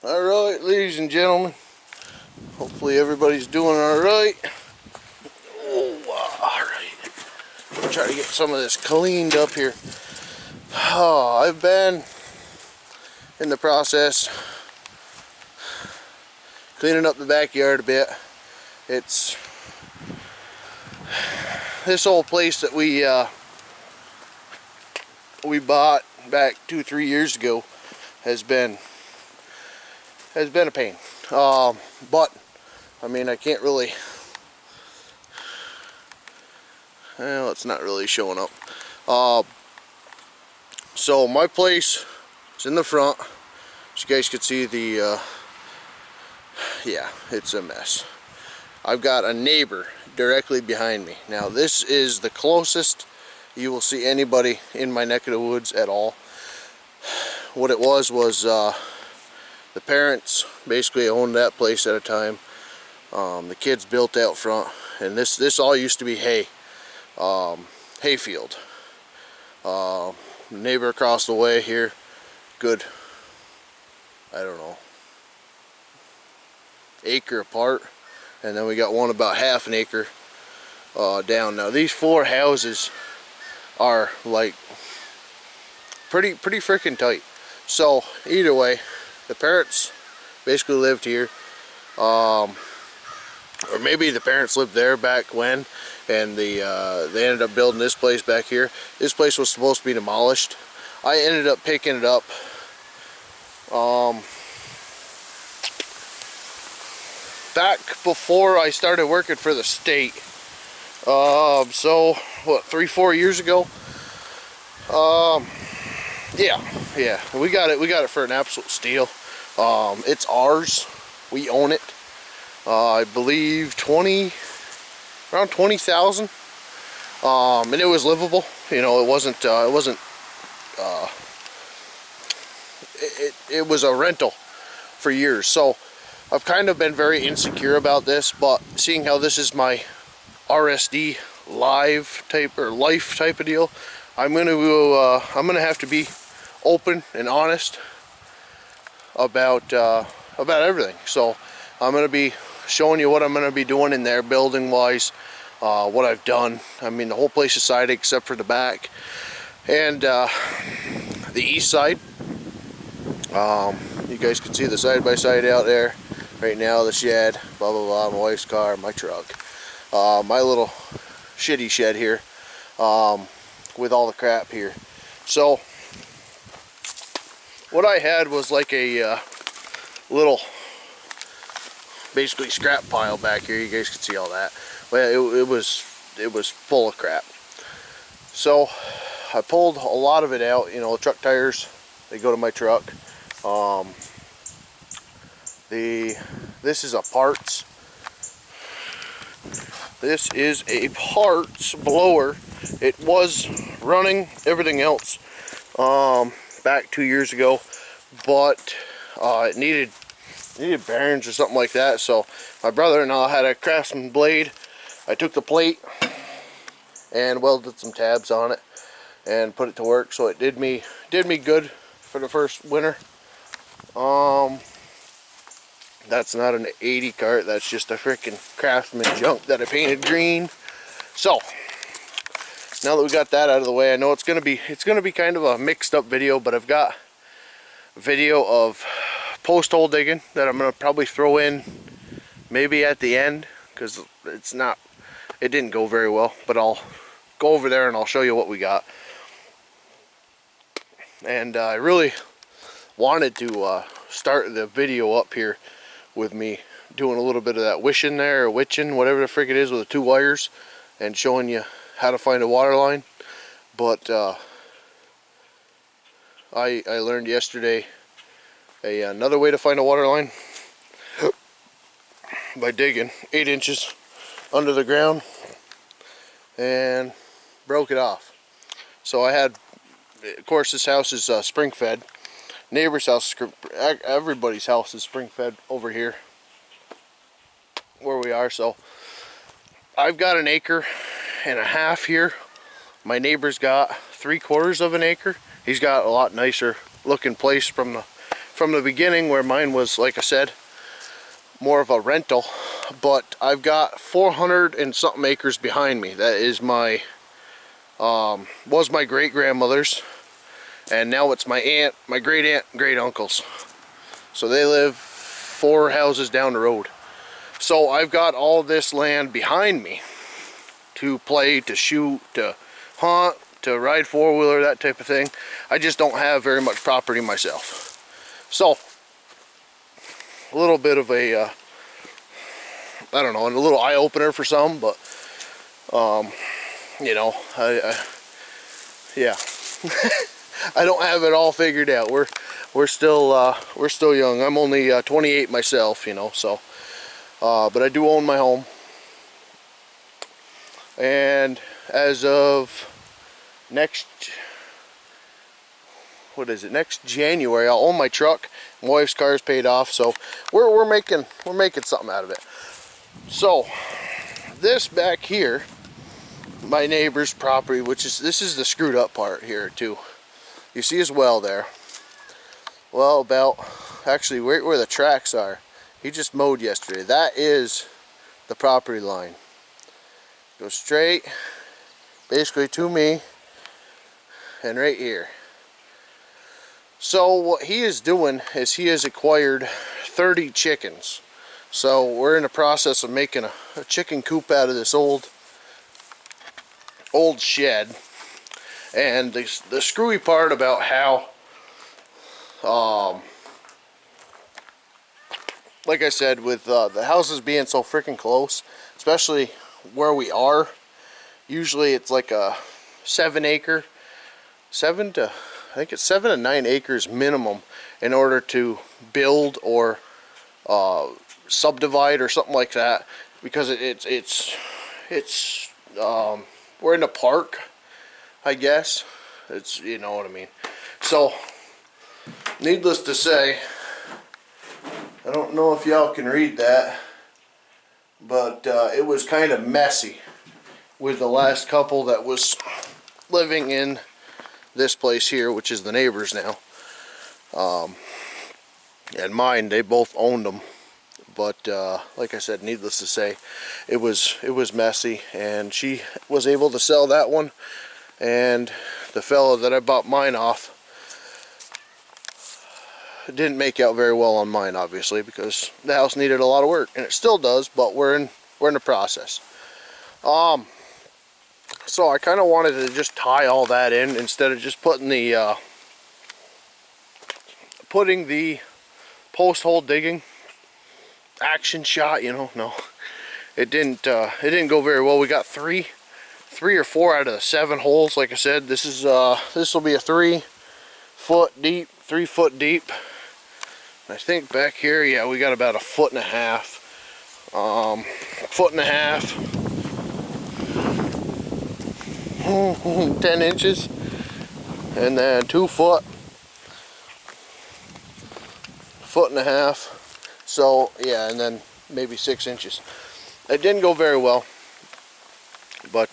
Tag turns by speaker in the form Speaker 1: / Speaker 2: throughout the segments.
Speaker 1: Alright, ladies and gentlemen, hopefully everybody's doing alright. Alright, I'll try to get some of this cleaned up here. I've been in the process cleaning up the backyard a bit. It's this old place that we bought back 2-3 years ago has been a pain. But I mean, I can't really, well, it's not really showing up. So my place is in the front. As you guys can see, the yeah, it's a mess. I've got a neighbor directly behind me. Now this is the closest you will see anybody in my neck of the woods at all. What it was the parents basically owned that place at a time. The kids built out front, and this all used to be hay, hayfield. Neighbor across the way here, good, I don't know, acre apart, and then we got one about half an acre down. Now these 4 houses are like pretty freaking tight. So either way, the parents basically lived here, or maybe the parents lived there back when, and they ended up building this place back here. This place was supposed to be demolished. I ended up picking it up back before I started working for the state. So what, 3-4 years ago? Yeah, we got it for an absolute steal. It's ours. We own it. I believe around 20,000. And it was livable. You know, it was a rental for years. So I've kind of been very insecure about this, but seeing how this is my RSD life type of deal, I'm gonna have to be open and honest about everything. So I'm gonna be showing you what I'm gonna be doing in there, building wise, what I've done. I mean, the whole place is sided except for the back and the east side. You guys can see the side-by-side out there right now, the shed, blah blah blah, my wife's car, my truck, my little shitty shed here, with all the crap here. So what I had was like a little, basically scrap pile back here. You guys can see all that. Well, it was full of crap. So I pulled a lot of it out. You know, the truck tires, they go to my truck. This is a parts. This is a parts blower. It was running everything else back 2 years ago, but it needed bearings or something like that. So my brother-in-law had a Craftsman blade. I took the plate and welded some tabs on it and put it to work. So it did me good for the first winter. That's not an 80 cart, that's just a freaking Craftsman junk that I painted green. So now that we got that out of the way, I know it's gonna be kind of a mixed up video, but I've got a video of post hole digging that I'm gonna probably throw in maybe at the end, because it didn't go very well, but I'll go over there and I'll show you what we got. And I really wanted to start the video up here with me doing a little bit of that wishing there, or witching, whatever the frick it is, with the 2 wires, and showing you how to find a water line. But I learned yesterday another way to find a water line by digging 8 inches under the ground and broke it off. So I had, of course, this house is spring fed. Neighbor's house, everybody's house is spring fed over here where we are. So I've got 1.5 acres here. My neighbor's got 3/4 of an acre. He's got a lot nicer looking place from from the beginning, where mine was, like I said, more of a rental, but I've got 400 and something acres behind me. That is my was my great-grandmother's, and now it's my aunt, my great-aunt, great-uncles. So they live 4 houses down the road. So I've got all this land behind me to play, to shoot, to hunt, to ride four-wheeler, that type of thing. I just don't have very much property myself. So a little bit of a I don't know, a little eye-opener for some, but you know, yeah. I don't have it all figured out. We're still young. I'm only 28 myself, you know, so but I do own my home. And as of next January, I'll own my truck. My wife's car is paid off, so we're making something out of it. So this back here, my neighbor's property, this is the screwed up part here too. You see his well there. Well, actually right where the tracks are. He just mowed yesterday. That is the property line. Goes straight, basically to me, and right here. So what he is doing is he has acquired 30 chickens. So we're in the process of making a chicken coop out of this old shed. And the screwy part about how, like I said, with the houses being so freaking close, especially where we are, usually it's like a 7 to 9 acres minimum in order to build or subdivide or something like that, because we're in a park, I guess. It's, you know what I mean. So needless to say, I don't know if y'all can read that, but it was kind of messy with the last couple that was living in this place here, which is the neighbors now, and mine. They both owned them, but like I said, needless to say, it was messy, and she was able to sell that one, and the fellow that I bought mine off didn't make out very well on mine, obviously, because the house needed a lot of work, and it still does, but we're in the process. So I kind of wanted to just tie all that in instead of just putting the post hole digging action shot, you know. No, it didn't go very well. We got three or four out of the 7 holes. Like I said, this will be a 3 foot deep. I think back here, yeah, we got about 1.5 foot. 10 inches, and then 2 foot, 1.5 foot. So yeah, and then maybe 6 inches. It didn't go very well, but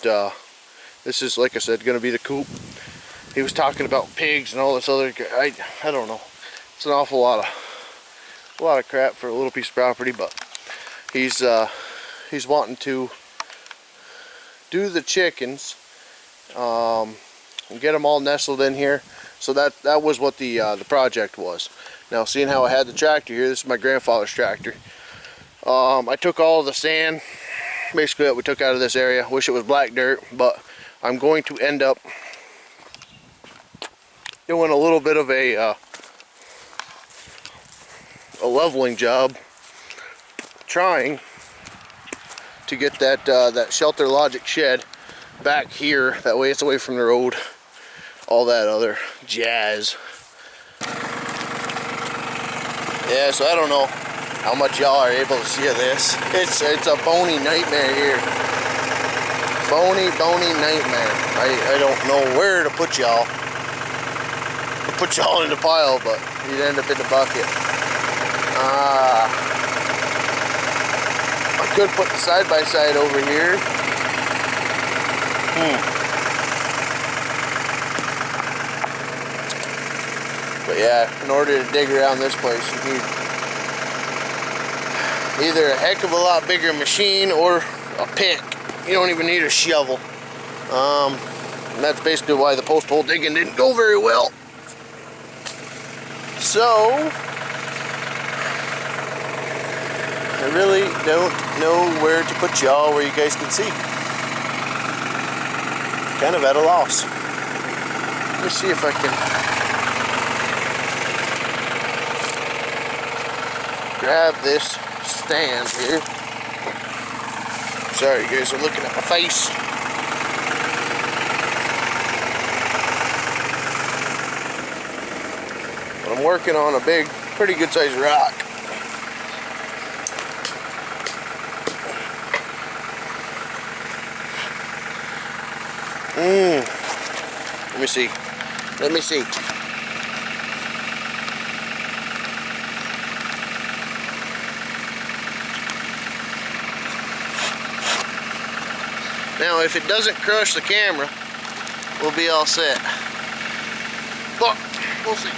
Speaker 1: this is, like I said, going to be the coop. He was talking about pigs and all this other. I don't know. It's an awful lot of crap for a little piece of property, but he's wanting to do the chickens and get them all nestled in here. So that was what the project was. Now, seeing how I had the tractor here, this is my grandfather's tractor. I took all of the sand, basically, that we took out of this area. Wish it was black dirt, but I'm going to end up doing a little bit of a leveling job, trying to get that Shelter Logic shed back here. That way it's away from the road, all that other jazz. Yeah, so I don't know how much y'all are able to see of this. It's a bony nightmare here. Bony nightmare. I don't know where to put y'all. Put y'all in the pile, but you'd end up in the bucket. I could put the side-by-side over here. But But yeah, in order to dig around this place, you need either a heck of a lot bigger machine or a pick. You don't even need a shovel. And that's basically why the post hole digging didn't go very well. So I really don't know where to put y'all where you guys can see. Kind of at a loss. Let me see if I can grab this stand here. Sorry, you guys are looking at my face. But I'm working on a big, pretty good sized rock. Let me see. Let me see. Now, if it doesn't crush the camera, we'll be all set. But we'll see.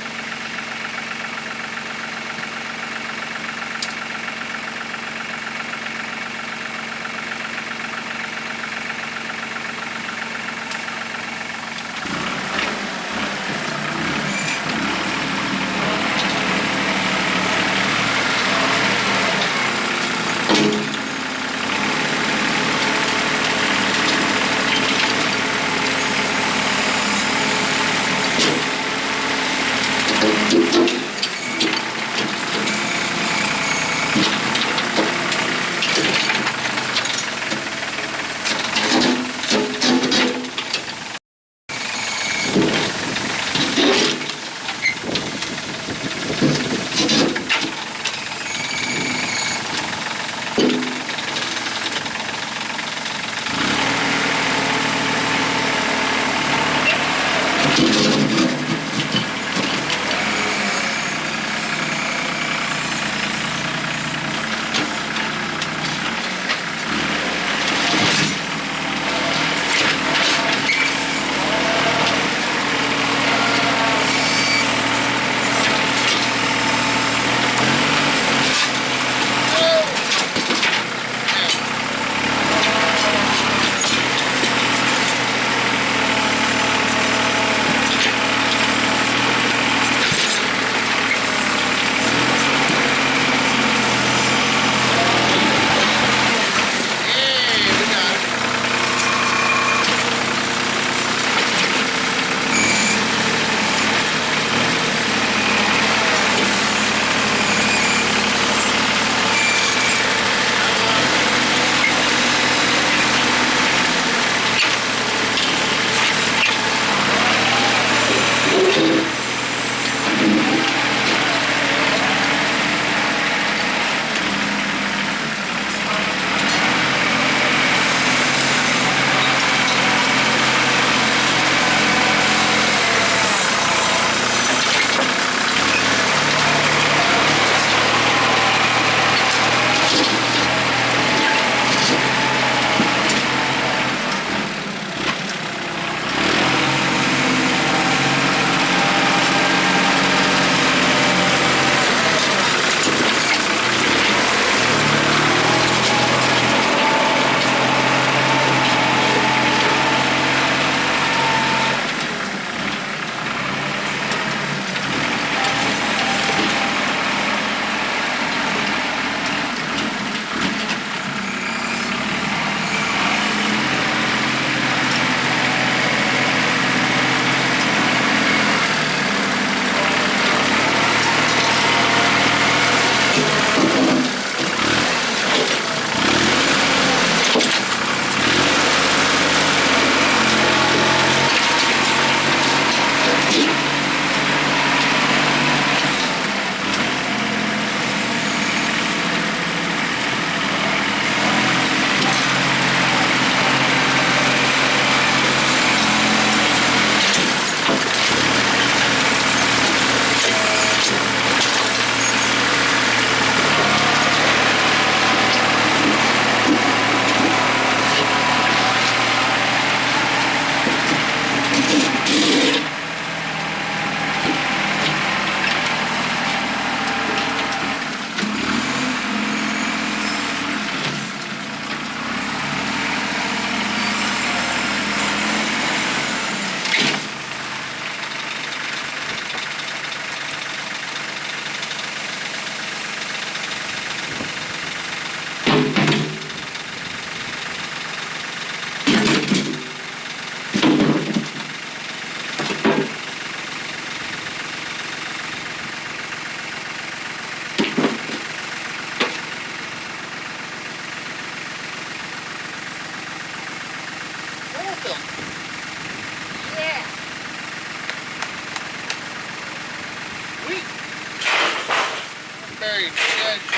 Speaker 1: buried treasure.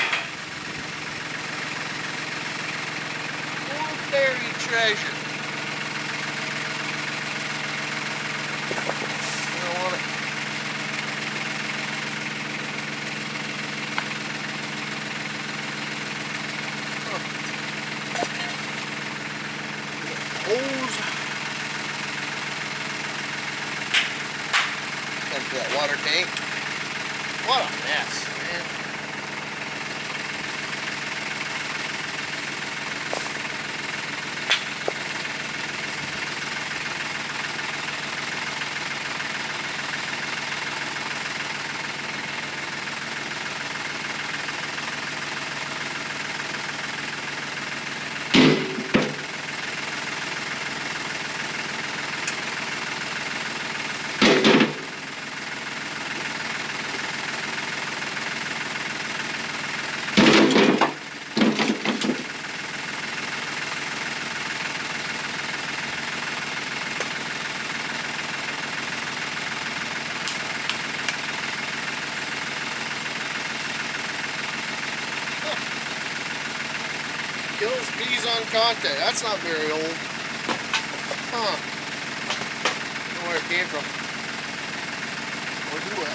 Speaker 1: More buried treasure. I don't want it. Hose. And for that water tank. What a mess, man. Kills bees on contact. That's not very old. Huh. I don't know where it came from. Or do I?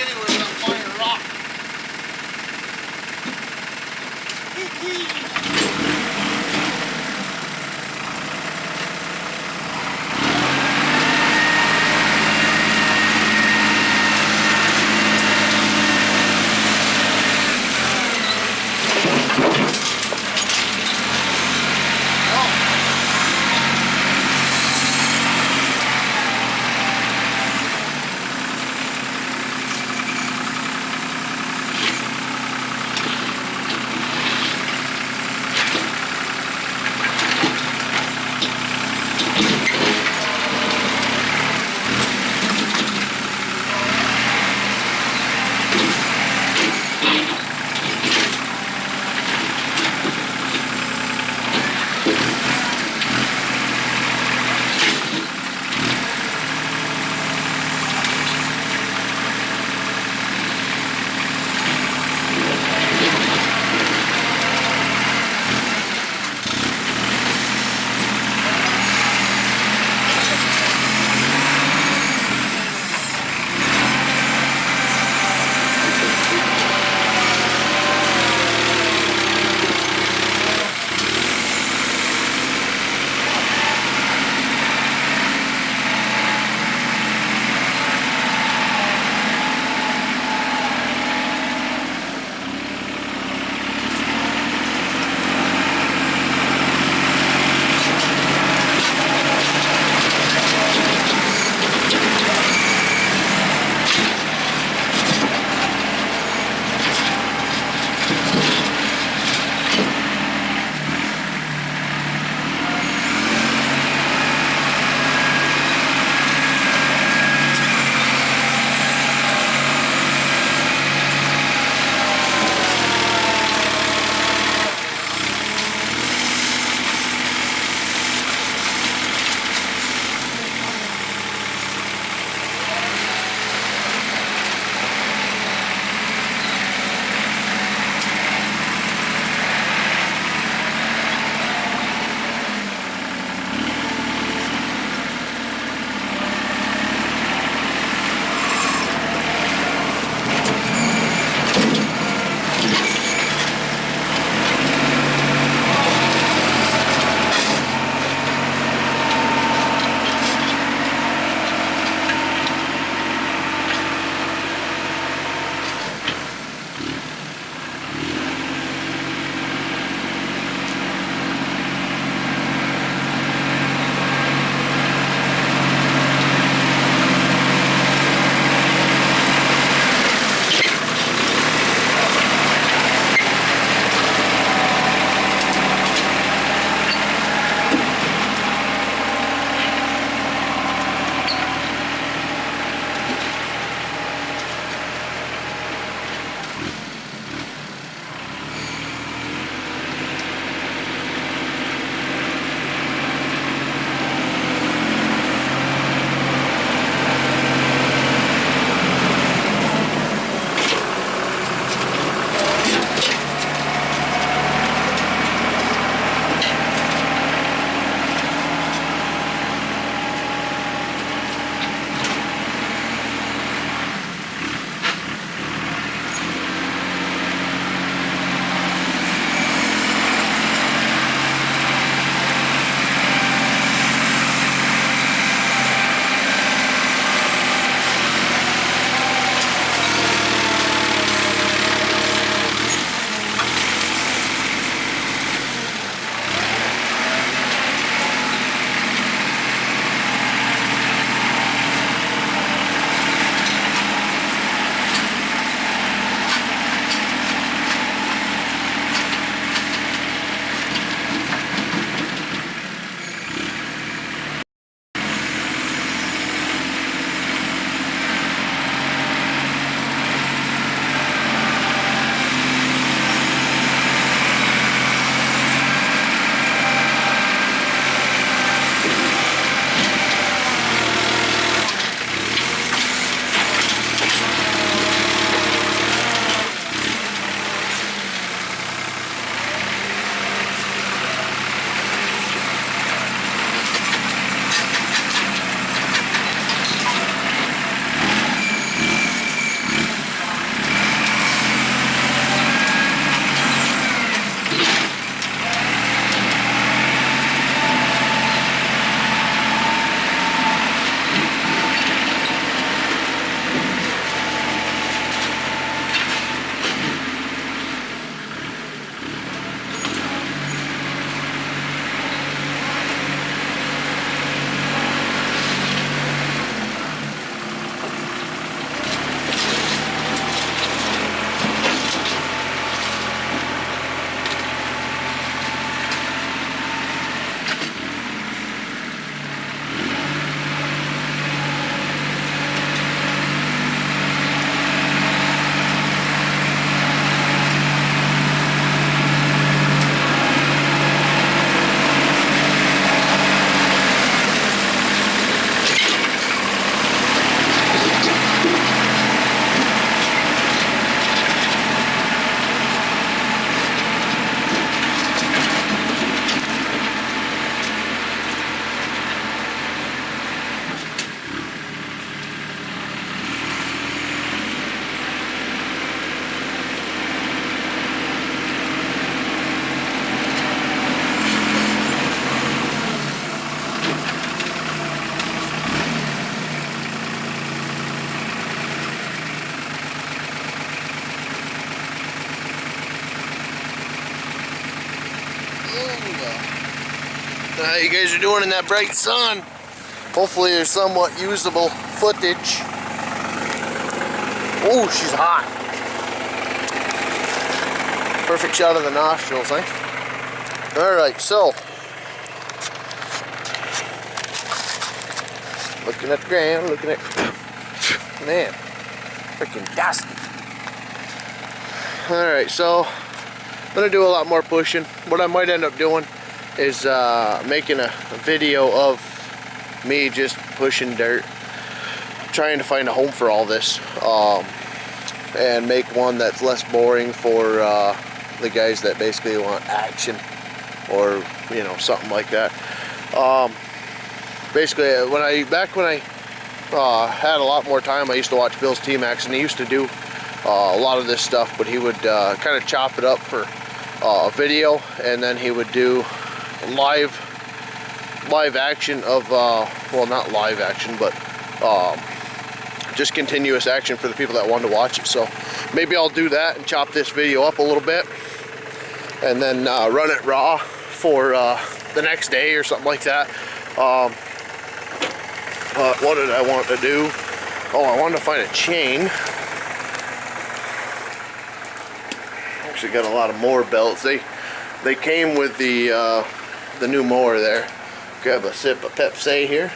Speaker 1: Anywhere without fire rock. How you guys are doing in that bright sun? Hopefully there's somewhat usable footage. Oh, she's hot. Perfect shot of the nostrils, eh? Alright, so looking at the ground, looking at, man, freaking dusty. Alright, so I'm gonna do a lot more pushing. What I might end up doing is making a video of me just pushing dirt, trying to find a home for all this, and make one that's less boring for the guys that basically want action, or you know, something like that. Basically, back when I had a lot more time, I used to watch Bill's T-Max, and he used to do a lot of this stuff, but he would kind of chop it up for a video, and then he would do live action of well, not live action, but just continuous action for the people that wanted to watch it. So maybe I'll do that and chop this video up a little bit, and then run it raw for the next day or something like that. But what did I want to do? Oh, I wanted to find a chain. Actually got a lot of mower belts. They came with the new mower there. Grab a sip of Pepsi here.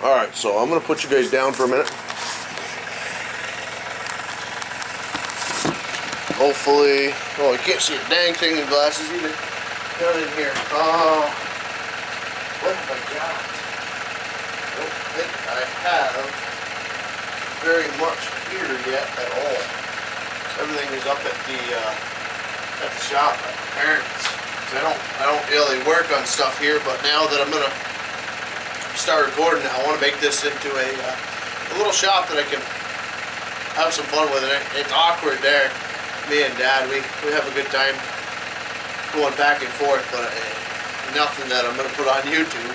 Speaker 1: Alright, so I'm gonna put you guys down for a minute. Hopefully, oh, you can't see a dang thing in glasses either. Down in here. Oh, what have I got? I don't think I have very much here yet at all. Everything is up at the shop at my parents'. I don't really work on stuff here, but now that I'm gonna start recording, I want to make this into a little shop that I can have some fun with. It. It's awkward there. Me and Dad, we have a good time going back and forth, but nothing that I'm gonna put on YouTube.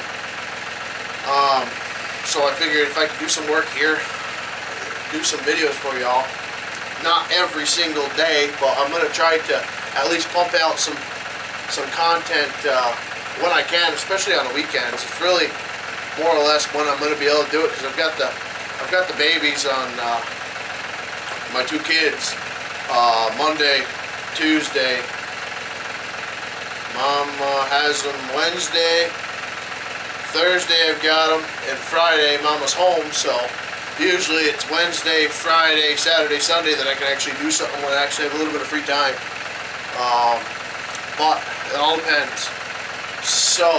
Speaker 1: So I figured if I could do some work here, do some videos for y'all. Not every single day, but I'm gonna try to at least pump out some content when I can, especially on the weekends. It's really more or less when I'm gonna be able to do it, because I've got the babies on my two kids. Monday, Tuesday. Mom has them Wednesday. Thursday I've got them, and Friday Mama's home. So usually it's Wednesday, Friday, Saturday, Sunday that I can actually do something when I actually have a little bit of free time. But it all depends. So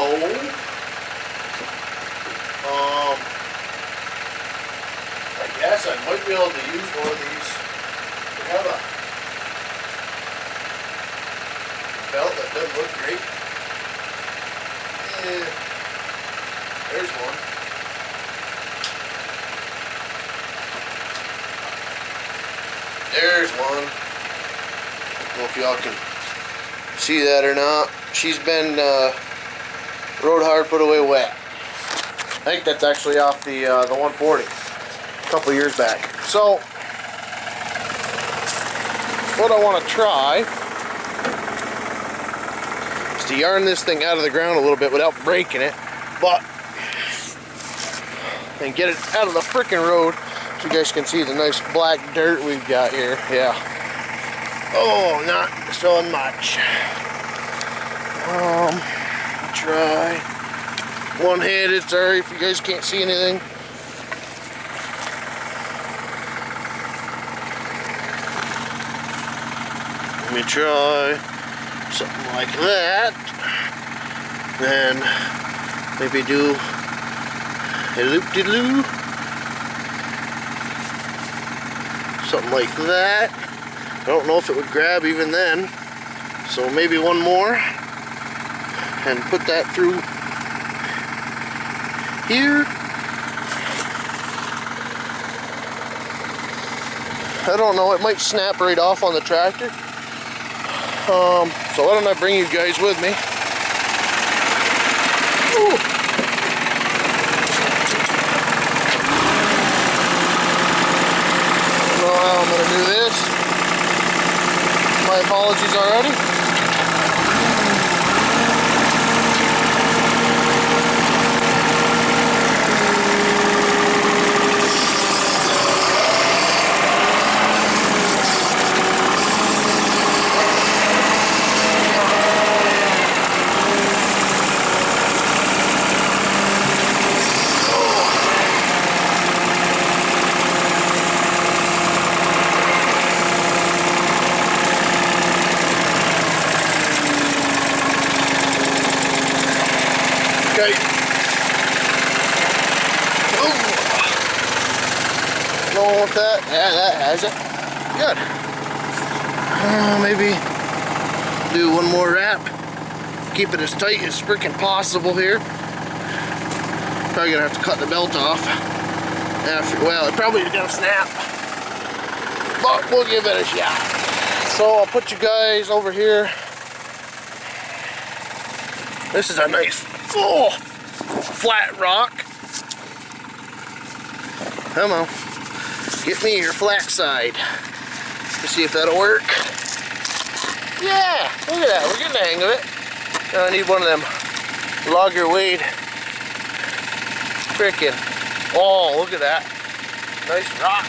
Speaker 1: I guess I might be able to use one of these. We have a belt that doesn't look great. Yeah, there's one. There's one. I don't know if y'all can see that or not. She's been rode hard, put away wet. I think that's actually off the 140 a couple years back. So what I want to try is to yarn this thing out of the ground a little bit without breaking it, and get it out of the frickin' road so you guys can see the nice black dirt we've got here. Yeah. Oh, not so much. Try one-handed. Sorry if you guys can't see anything. Let me try something like that. Then maybe do a loop-de-loo. Something like that. I don't know if it would grab even then. So maybe one more. And put that through here. I don't know, it might snap right off on the tractor. So why don't I bring you guys with me? Ooh. I don't know how I'm gonna do this. apologies already. Okay. Going with that? Yeah, that has it. Good. Maybe do one more wrap. Keep it as tight as freaking possible here. Probably gonna have to cut the belt off. After, well, it probably is gonna snap. But we'll give it a shot. So I'll put you guys over here. This is a nice full flat rock. Come on, get me your flat side. Let's see if that'll work. Yeah, look at that, we're getting the hang of it. Now I need one of them Logger Wade. Frickin', oh, look at that. Nice rock.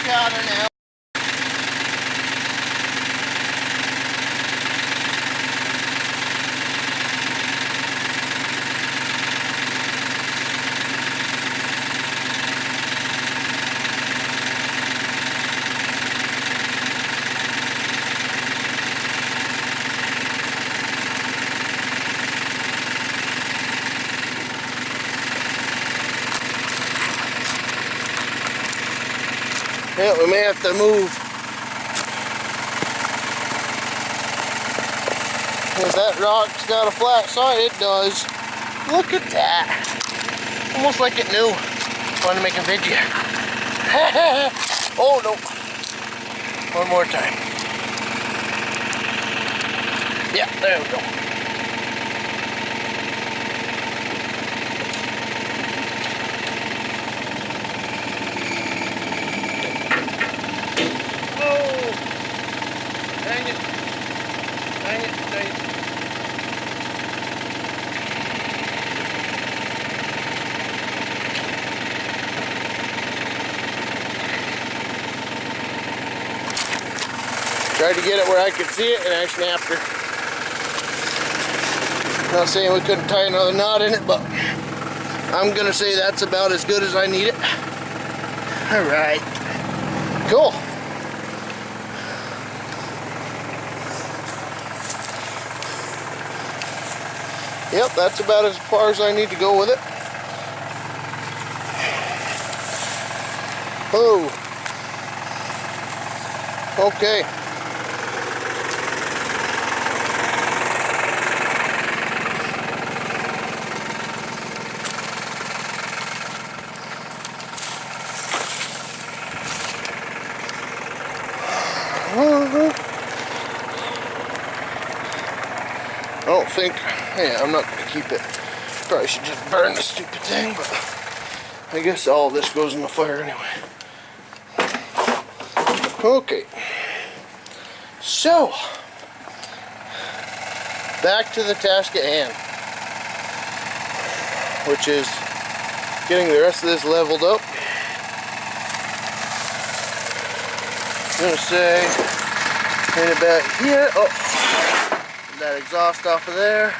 Speaker 1: Got her now. Yeah, we may have to move. If that rock's got a flat side, it does. Look at that. Almost like it knew. Want to make a video. Oh no. One more time. Yeah, there we go. Tried to get it where I could see it and I snapped her. Not saying we couldn't tie another knot in it, but I'm gonna say that's about as good as I need it. Alright. Cool. Yep, that's about as far as I need to go with it. Oh. Okay. I don't think, yeah, I'm not going to keep it. Probably should just burn the stupid thing, but I guess all of this goes in the fire anyway. Okay. So, back to the task at hand, which is getting the rest of this leveled up. I'm going to say right about here. Oh, that exhaust off of there.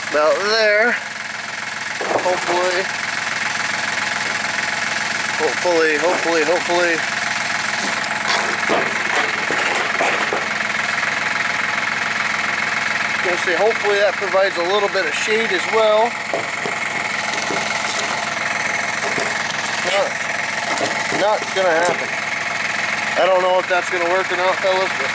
Speaker 1: About there. Hopefully. I'm going to say hopefully that provides a little bit of shade as well. Not going to happen. I don't know if that's going to work or not, fellas, but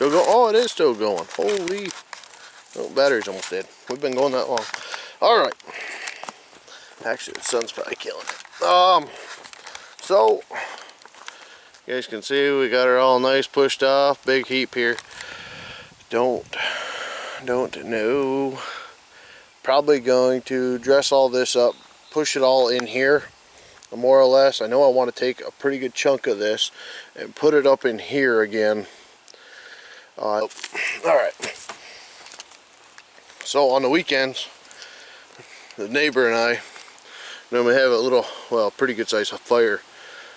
Speaker 1: Still go? Oh, it is still going. Holy. Oh, battery's almost dead. We've been going that long. Alright. Actually, the sun's probably killing it. So, you guys can see we got her all nice pushed off. Big heap here. Don't know. Probably going to dress all this up, push it all in here, more or less. I know I want to take a pretty good chunk of this and put it up in here again. Alright. So on the weekends, the neighbor and I normally have a little, well, pretty good sized fire.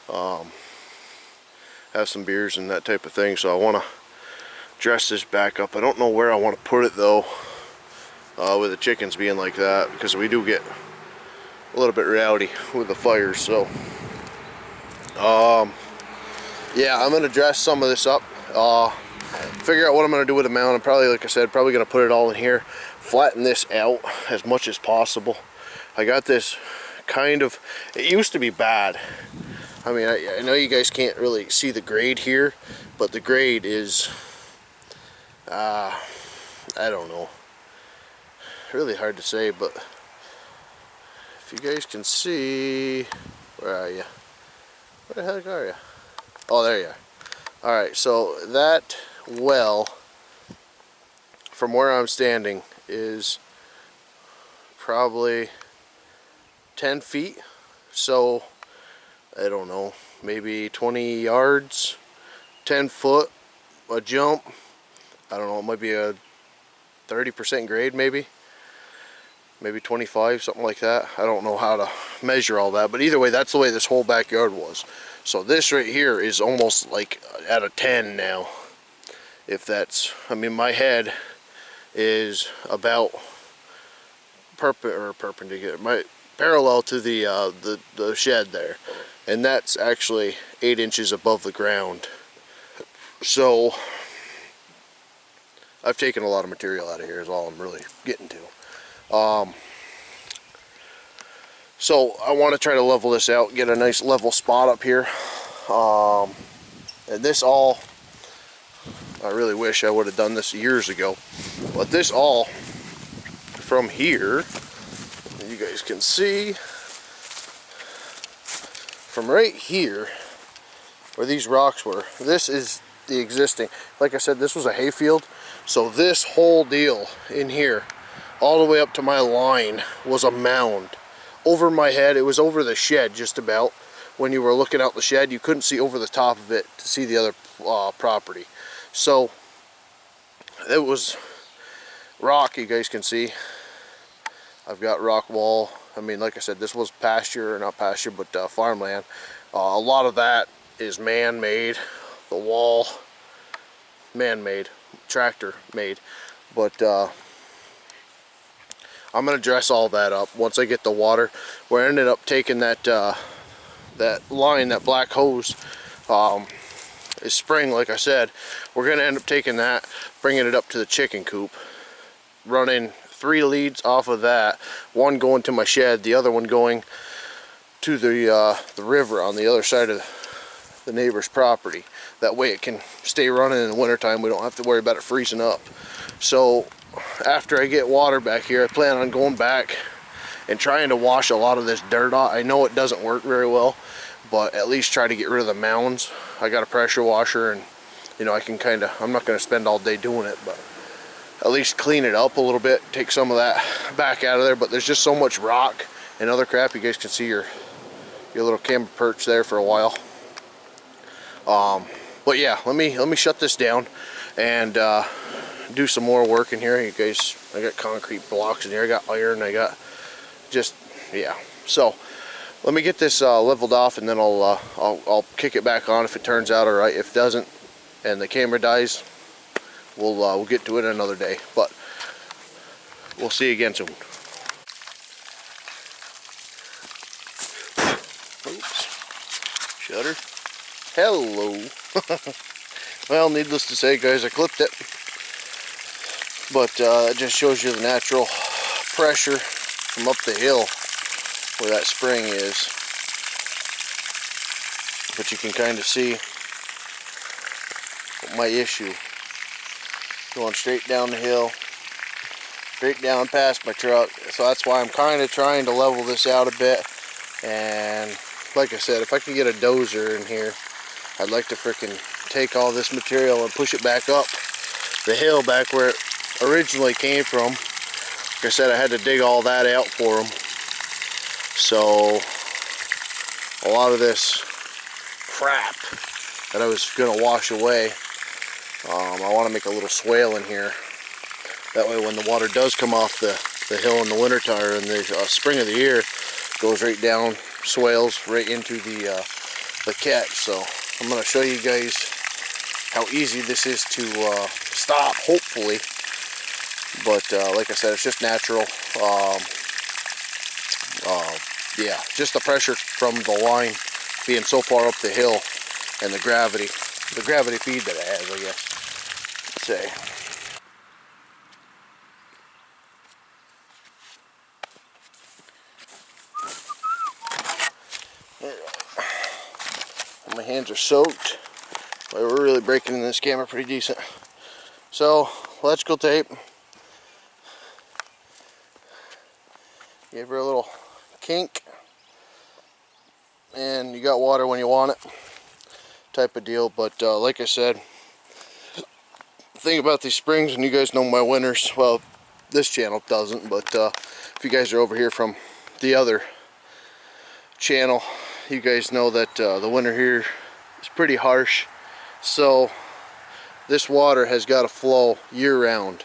Speaker 1: Have some beers and that type of thing, so I want to dress this back up. I don't know where I want to put it though, with the chickens being like that, because we do get a little bit rowdy with the fires. So yeah, I'm gonna dress some of this up, figure out what I'm gonna do with the mound. I'm probably, like I said, probably gonna put it all in here, flatten this out as much as possible. I got this kind of, it used to be bad. I mean, I know you guys can't really see the grade here, but the grade is, I don't know, really hard to say. But if you guys can see, where are you? Where the heck are you? Oh, there you are. Alright, so that well, from where I'm standing, is probably 10 feet. So I don't know, maybe 20 yards, 10 foot, a jump. I don't know, it might be a 30% grade, maybe 25, something like that. I don't know how to measure all that, but either way, that's the way this whole backyard was. So this right here is almost like at a 10 now, if that's, I mean, my head is about perpendicular, parallel to the shed there, and that's actually 8 inches above the ground. So I've taken a lot of material out of here is all I'm really getting to. So I want to try to level this out, get a nice level spot up here. And this all, I really wish I would have done this years ago, but this all from here, you guys can see, from right here where these rocks were, this is the existing, like I said, this was a hayfield, so this whole deal in here all the way up to my line was a mound. Over my head, it was over the shed just about. When you were looking out the shed, you couldn't see over the top of it to see the other property. So it was rock, you guys can see. I've got rock wall. I mean, like I said, this was pasture, or not pasture, but farmland. A lot of that is man-made. The wall, man-made, tractor-made. But I'm gonna dress all that up once I get the water. We ended up taking that that line, that black hose, is spring, like I said. We're gonna end up taking that, bringing it up to the chicken coop, running 3 leads off of that, one going to my shed, the other one going to the river on the other side of the neighbor's property. That way it can stay running in the wintertime. We don't have to worry about it freezing up. So after I get water back here, I plan on going back and trying to wash a lot of this dirt off. I know it doesn't work very well, but at least try to get rid of the mounds. I got a pressure washer, and you know, I can kind of, I'm not going to spend all day doing it, but at least clean it up a little bit, take some of that back out of there. But there's just so much rock and other crap. You guys can see your little camera perch there for a while. But yeah, let me shut this down and do some more work in here. You guys, I got concrete blocks in here, I got iron, I got just, yeah. So let me get this leveled off, and then I'll kick it back on if it turns out all right. If it doesn't and the camera dies, we'll get to it another day. But we'll see you again soon. Oops. Shutter. Hello. Well, needless to say, guys, I clipped it. But it just shows you the natural pressure from up the hill where that spring is. But you can kind of see my issue going straight down the hill, straight down past my truck. So that's why I'm kind of trying to level this out a bit. And like I said, if I could get a dozer in here, I'd like to frickin' take all this material and push it back up the hill back where it originally came from. Like I said, I had to dig all that out for them. So a lot of this crap that I was gonna wash away, I want to make a little swale in here. That way when the water does come off the hill in the wintertime or in the spring of the year, it goes right down, swales right into the catch. So I'm going to show you guys how easy this is to stop, hopefully. But like I said, it's just natural. Yeah, just the pressure from the line being so far up the hill and the gravity feed that it has, I guess. Say. My hands are soaked. We're really breaking in this camera pretty decent. So, electrical tape. Give her a little kink. And you got water when you want it. Type of deal. But like I said, the thing about these springs, and you guys know my winters, well, this channel doesn't, but if you guys are over here from the other channel, you guys know that the winter here is pretty harsh. So this water has got to flow year-round.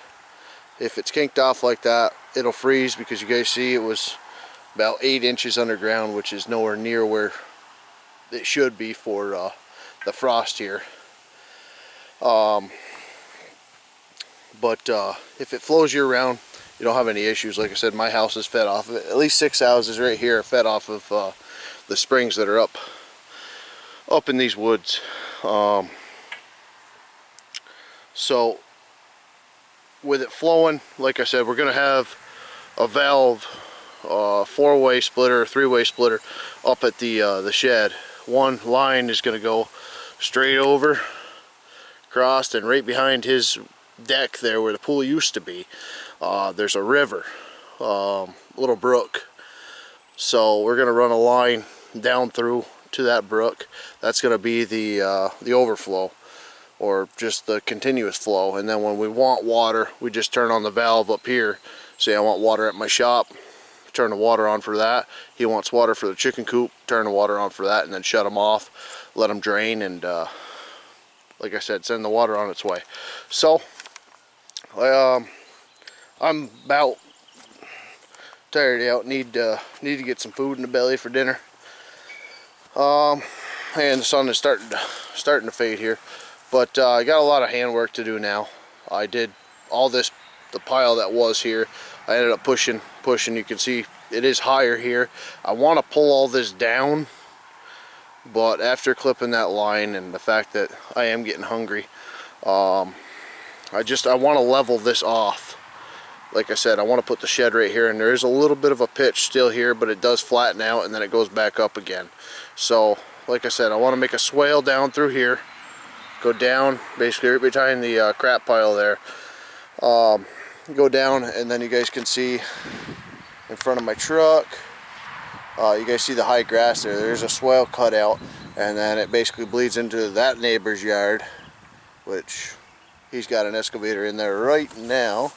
Speaker 1: If it's kinked off like that, it'll freeze, because you guys see it was about 8 inches underground, which is nowhere near where it should be for the frost here. But if it flows year-round, you don't have any issues. Like I said, my house is fed off of it. At least 6 houses right here are fed off of the springs that are up in these woods. So with it flowing, like I said, we're gonna have a valve, 4-way splitter, 3-way splitter up at the shed. One line is gonna go straight over, crossed, and right behind his deck there where the pool used to be, there's a river, little brook. So we're gonna run a line down through to that brook. That's gonna be the overflow, or just the continuous flow. And then when we want water, we just turn on the valve up here. Say I want water at my shop, turn the water on for that. He wants water for the chicken coop, turn the water on for that, and then shut them off, let them drain, and like I said, send the water on its way. So I'm about tired out. Need to get some food in the belly for dinner. And the sun is starting to fade here. But I got a lot of handwork to do now. I did all this, the pile that was here, I ended up pushing. You can see it is higher here. I want to pull all this down, but after clipping that line and the fact that I am getting hungry, I want to level this off. Like I said, I want to put the shed right here, and there is a little bit of a pitch still here, but it does flatten out and then it goes back up again. So like I said, I want to make a swale down through here, go down basically right behind the crap pile there, go down, and then you guys can see in front of my truck, you guys see the high grass there. There's a swale cut out, and then it basically bleeds into that neighbor's yard, which he's got an excavator in there right now.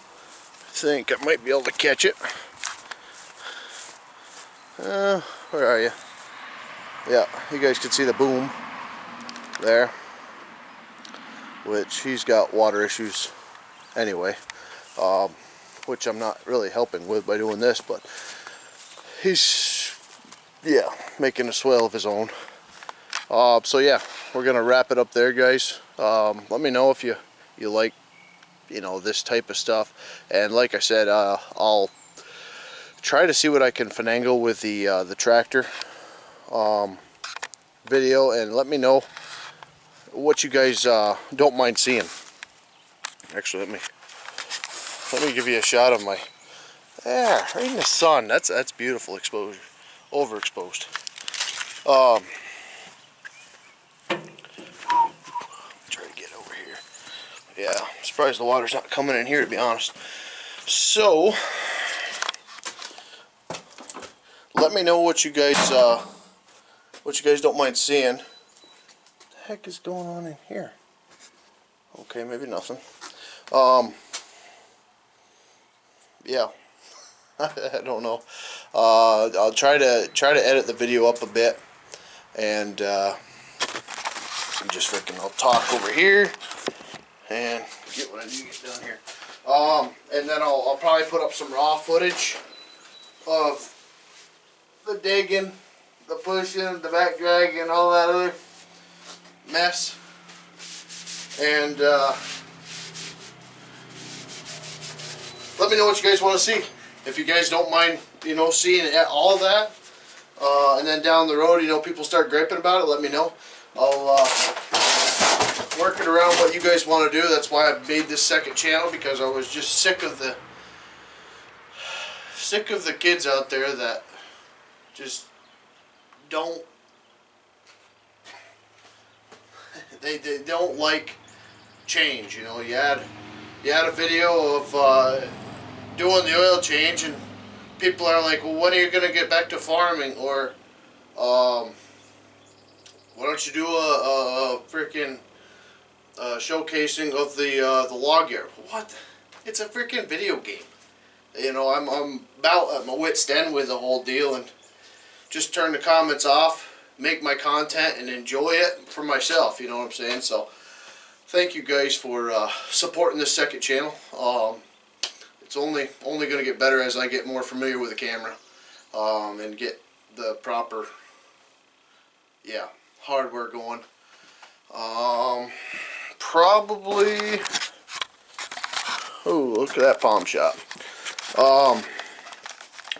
Speaker 1: I think I might be able to catch it. Where are you? Yeah, you guys can see the boom there, which he's got water issues anyway, which I'm not really helping with by doing this, but he's, yeah, making a swale of his own. So yeah, we're gonna wrap it up there, guys. Let me know if you like, you know, this type of stuff, and like I said, I'll try to see what I can finagle with the tractor video, and let me know what you guys don't mind seeing. Actually, let me give you a shot of my, yeah, right in the sun. That's beautiful exposure, overexposed. Try to get over here. Yeah, it's surprised the water's not coming in here, to be honest. So, let me know what you guys don't mind seeing. What the heck is going on in here? Okay, maybe nothing. Yeah. I don't know. I'll try to edit the video up a bit, and I'll talk over here and get what I need to get done here. And then I'll probably put up some raw footage of the digging, the pushing, the back dragging, all that other mess. And let me know what you guys want to see. If you guys don't mind, you know, seeing all that, and then down the road, you know, people start griping about it, let me know. I'll work it around what you guys want to do. That's why I made this second channel, because I was just sick of the kids out there that just don't they don't like change. You know, you had a video of doing the oil change, and people are like, well, when are you going to get back to farming? Or why don't you do a freaking showcasing of the log yard? What? It's a freaking video game. You know, I'm about at my wit's end with the whole deal, and just turn the comments off, make my content, and enjoy it for myself. You know what I'm saying? So, thank you guys for supporting this second channel. It's only going to get better as I get more familiar with the camera, and get the proper, hardware going. Probably. Oh, look at that palm shot.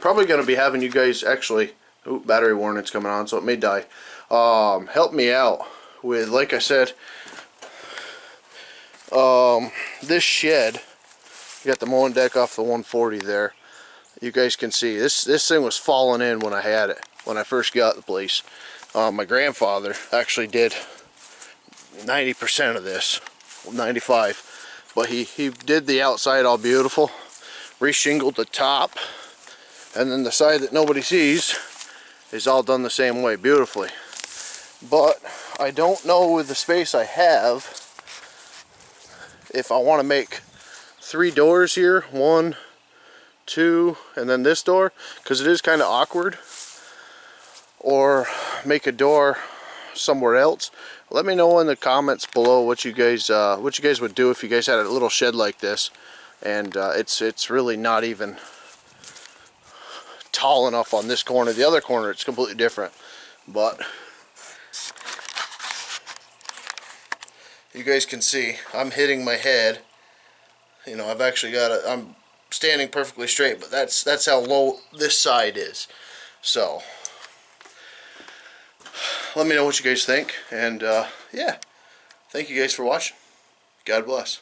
Speaker 1: Probably going to be having you guys actually. Oh, battery warning's coming on, so it may die. Help me out with, like I said, this shed. You got the mowing deck off the 140 there. You guys can see this thing was falling in when I had it, when I first got the place. My grandfather actually did 90% of this, 95, but he did the outside all beautiful, reshingled the top, and then the side that nobody sees is all done the same way beautifully. But I don't know, with the space I have, if I want to make 3 doors here, 1, 2, and then this door, because it is kind of awkward, or make a door somewhere else. Let me know in the comments below what you guys would do if you guys had a little shed like this, and it's really not even tall enough on this corner. The other corner, it's completely different, but you guys can see I'm hitting my head. You know, I've actually got I'm standing perfectly straight, but that's how low this side is. So let me know what you guys think, and yeah, thank you guys for watching. God bless.